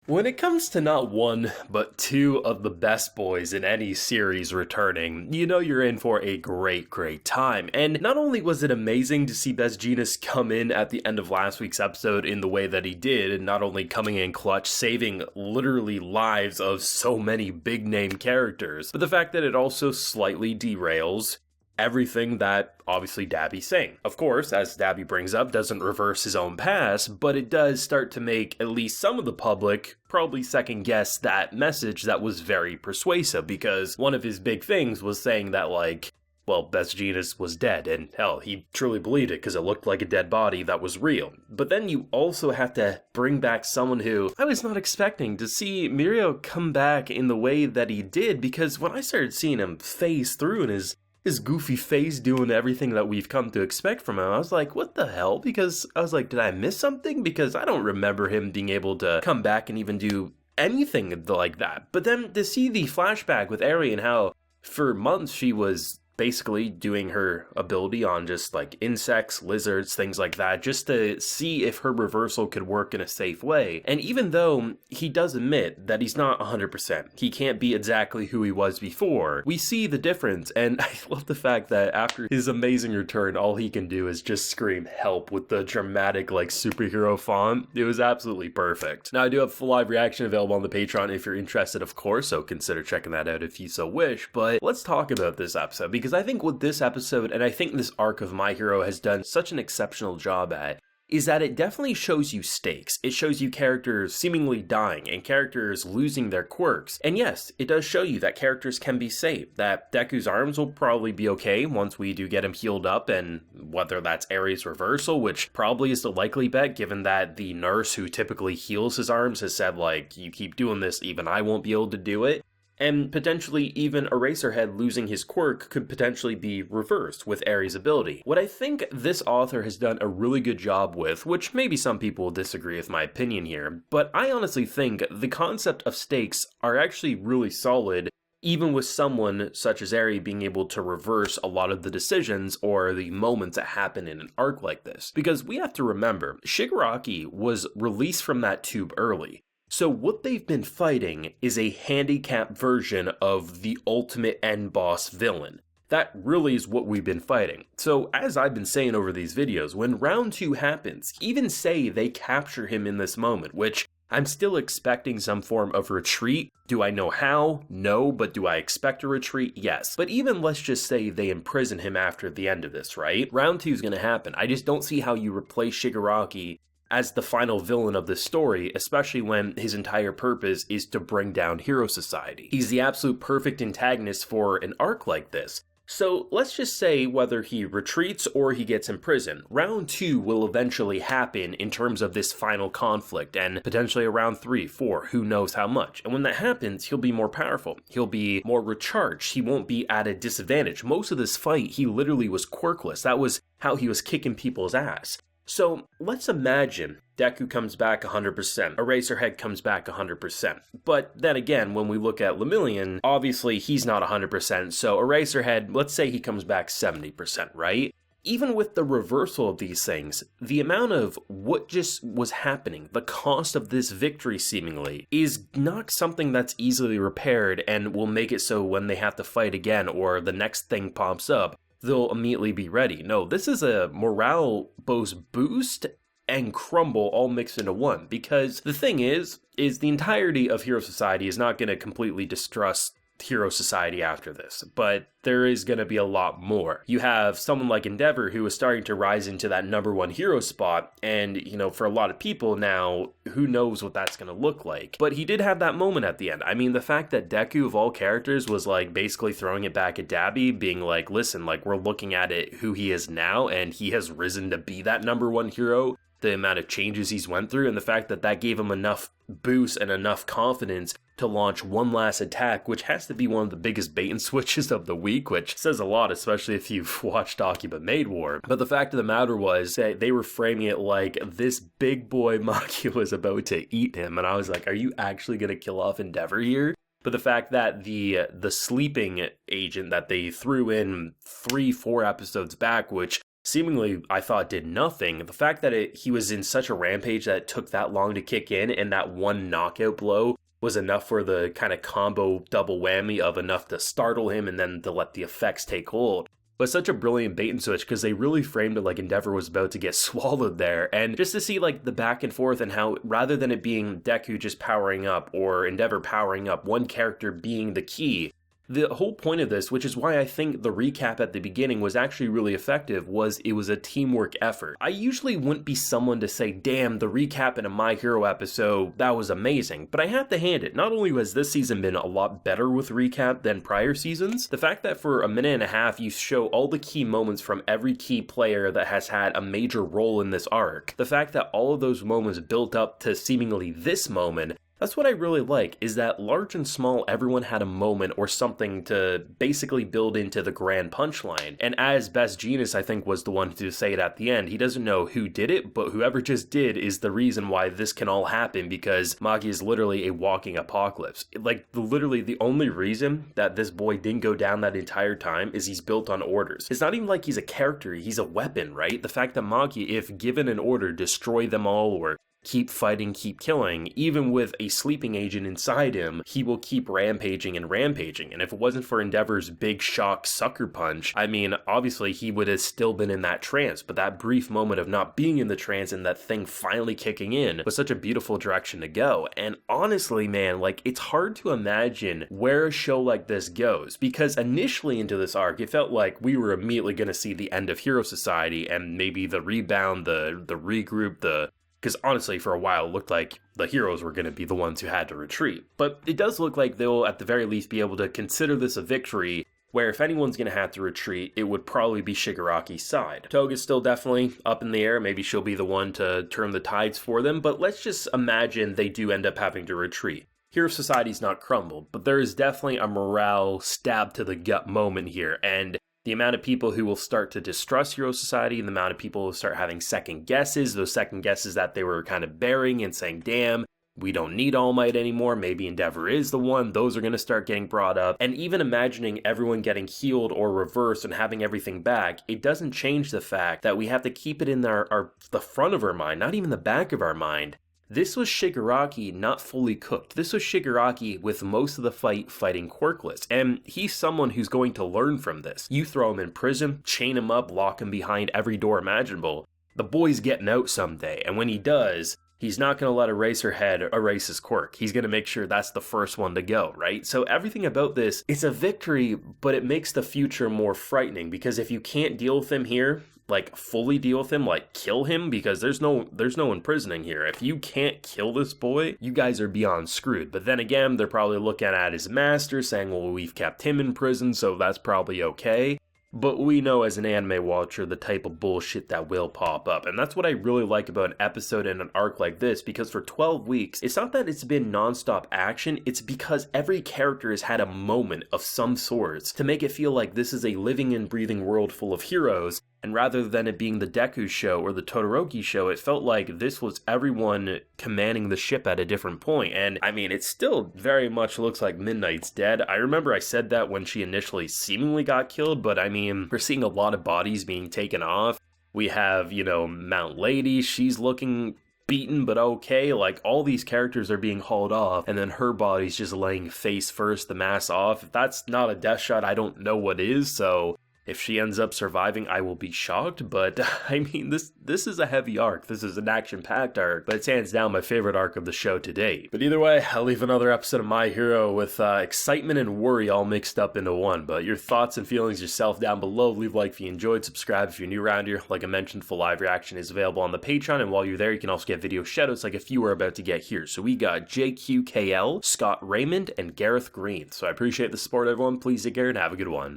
When it comes to not one, but two of the best boys in any series returning, you know you're in for a great time. And not only was it amazing to see Best Jeanist come in at the end of last week's episode in the way that he did, and not only coming in clutch, saving literally lives of so many big name characters, but the fact that it also slightly derails everything that obviously Dabby's saying. Of course, as Dabby brings up, doesn't reverse his own past, but it does start to make at least some of the public probably second guess that message that was very persuasive, because one of his big things was saying that, like, well, Best Jeanist was dead, and hell, he truly believed it because it looked like a dead body that was real. But then you also have to bring back someone who I was not expecting to see Mirio come back in the way that he did, because when I started seeing him phase through and his goofy face doing everything that we've come to expect from him, I was like, what the hell? Because I was like, did I miss something? Because I don't remember him being able to come back and even do anything like that. But then to see the flashback with Ari and how for months she was basically doing her ability on just like insects, lizards, things like that, just to see if her reversal could work in a safe way. And even though he does admit that he's not 100%, he can't be exactly who he was before, we see the difference. And I love the fact that after his amazing return, all he can do is just scream help with the dramatic like superhero font. It was absolutely perfect. Now I do have full live reaction available on the Patreon if you're interested, of course, so consider checking that out if you so wish. But let's talk about this episode, because I think what this episode, and I think this arc of My Hero has done such an exceptional job at, is that it definitely shows you stakes. It shows you characters seemingly dying and characters losing their quirks. And yes, it does show you that characters can be saved, that Deku's arms will probably be okay once we do get him healed up, and whether that's Aries reversal, which probably is the likely bet given that the nurse who typically heals his arms has said, like, you keep doing this, even I won't be able to do it. And potentially even Eraserhead losing his quirk could potentially be reversed with Aries' ability. What I think this author has done a really good job with, which maybe some people will disagree with my opinion here, but I honestly think the concept of stakes are actually really solid, even with someone such as Aries being able to reverse a lot of the decisions or the moments that happen in an arc like this. Because we have to remember, Shigaraki was released from that tube early. So what they've been fighting is a handicapped version of the ultimate end boss villain. That really is what we've been fighting. So as I've been saying over these videos, when round 2 happens, even say they capture him in this moment, which I'm still expecting some form of retreat. Do I know how? No, but do I expect a retreat? Yes. But even let's just say they imprison him after the end of this, right? Round 2 is going to happen. I just don't see how you replace Shigaraki as the final villain of this story, especially when his entire purpose is to bring down Hero Society. He's the absolute perfect antagonist for an arc like this. So let's just say whether he retreats or he gets imprisoned, round 2 will eventually happen in terms of this final conflict, and potentially around 3, 4, who knows how much. And when that happens, he'll be more powerful. He'll be more recharged. He won't be at a disadvantage. Most of this fight, he literally was quirkless. That was how he was kicking people's ass. So let's imagine Deku comes back 100%, Eraserhead comes back 100%. But then again, when we look at Lemillion, obviously he's not 100%, so Eraserhead, let's say he comes back 70%, right? Even with the reversal of these things, the amount of what just was happening, the cost of this victory seemingly, is not something that's easily repaired and will make it so when they have to fight again or the next thing pops up, they'll immediately be ready. No, this is a morale both boost and crumble all mixed into one. Because the thing is the entirety of Hero Society is not going to completely distrust Hero Society after this, but there is going to be a lot more. You have someone like Endeavor who is starting to rise into that #1 hero spot, and for a lot of people now, who knows what that's going to look like. But he did have that moment at the end. I mean, the fact that Deku of all characters was like basically throwing it back at Dabby, being like, listen, like we're looking at it who he is now, and he has risen to be that #1 hero, the amount of changes he's went through, and the fact that that gave him enough boost and enough confidence to launch one last attack, which has to be one of the biggest bait and switches of the week, which says a lot, especially if you've watched Akiba Maid War. But the fact of the matter was that they were framing it like this big boy Maki was about to eat him, and I was like, are you actually going to kill off Endeavor here? But the fact that the sleeping agent that they threw in 3-4 episodes back, which seemingly I thought did nothing. The fact that he was in such a rampage that it took that long to kick in, and that one knockout blow was enough for the kind of combo double whammy of enough to startle him and then to let the effects take hold. But such a brilliant bait and switch, because they really framed it like Endeavor was about to get swallowed there. And just to see like the back and forth and how, rather than it being Deku just powering up or Endeavor powering up, one character being the key, the whole point of this, which is why I think the recap at the beginning was actually really effective, was it was a teamwork effort. I usually wouldn't be someone to say, damn, the recap in a My Hero episode, that was amazing. But I have to hand it, not only has this season been a lot better with recap than prior seasons, the fact that for a minute and a half you show all the key moments from every key player that has had a major role in this arc, the fact that all of those moments built up to seemingly this moment, that's what I really like, is that large and small, everyone had a moment or something to basically build into the grand punchline. And as Best Jeanist, I think, was the one to say it at the end, he doesn't know who did it, but whoever just did is the reason why this can all happen, because Magi is literally a walking apocalypse. Like, literally the only reason that this boy didn't go down that entire time is he's built on orders. It's not even like he's a character, he's a weapon, right? The fact that Magi, if given an order, destroy them all or keep fighting, keep killing, even with a sleeping agent inside him, he will keep rampaging and rampaging. And if it wasn't for Endeavor's big shock sucker punch, I mean, obviously he would have still been in that trance, but that brief moment of not being in the trance and that thing finally kicking in was such a beautiful direction to go. And honestly, man, like, it's hard to imagine where a show like this goes, because initially into this arc, it felt like we were immediately going to see the end of Hero Society and maybe the rebound, the regroup, because honestly, for a while, it looked like the heroes were going to be the ones who had to retreat. But it does look like they'll, at the very least, be able to consider this a victory, where if anyone's going to have to retreat, it would probably be Shigaraki's side. Toga's still definitely up in the air. Maybe she'll be the one to turn the tides for them, but let's just imagine they do end up having to retreat. Hero Society's not crumbled, but there is definitely a morale stab to the gut moment here, and the amount of people who will start to distrust Hero Society and the amount of people who will start having second guesses, those second guesses that they were kind of bearing and saying, damn, we don't need All Might anymore, maybe Endeavor is the one, those are going to start getting brought up. And even imagining everyone getting healed or reversed and having everything back, it doesn't change the fact that we have to keep it in the front of our mind, not even the back of our mind. This was Shigaraki not fully cooked. This was Shigaraki with most of the fight fighting quirkless, and he's someone who's going to learn from this. You throw him in prison, chain him up, lock him behind every door imaginable. The boy's getting out someday, and when he does, he's not going to let Eraserhead erase his quirk. He's going to make sure that's the first one to go, right? So everything about this, it's a victory, but it makes the future more frightening, because if you can't deal with him here, like fully deal with him, like kill him, because there's no imprisoning here. If you can't kill this boy, you guys are beyond screwed. But then again, they're probably looking at his master saying, well, we've kept him in prison, so that's probably okay. But we know as an anime watcher the type of bullshit that will pop up. And that's what I really like about an episode and an arc like this, because for 12 weeks, it's not that it's been non-stop action, it's because every character has had a moment of some sorts to make it feel like this is a living and breathing world full of heroes. And rather than it being the Deku show or the Todoroki show, it felt like this was everyone commanding the ship at a different point. And I mean, it still very much looks like Midnight's dead. I remember I said that when she initially seemingly got killed, but I mean, we're seeing a lot of bodies being taken off. We have, Mount Lady, she's looking beaten but okay. Like, all these characters are being hauled off, and then her body's just laying face first, the mask off. If that's not a death shot, I don't know what is, so if she ends up surviving, I will be shocked, but I mean, this is a heavy arc. This is an action-packed arc, but it's hands down my favorite arc of the show to date. But either way, I'll leave another episode of My Hero with excitement and worry all mixed up into one. But your thoughts and feelings yourself down below. Leave a like if you enjoyed, subscribe if you're new around here. Like I mentioned, full live reaction is available on the Patreon, and while you're there, you can also get video shoutouts like a few we're about to get here. So we got JQKL, Scott Raymond, and Gareth Green. So I appreciate the support, everyone. Please take care and have a good one.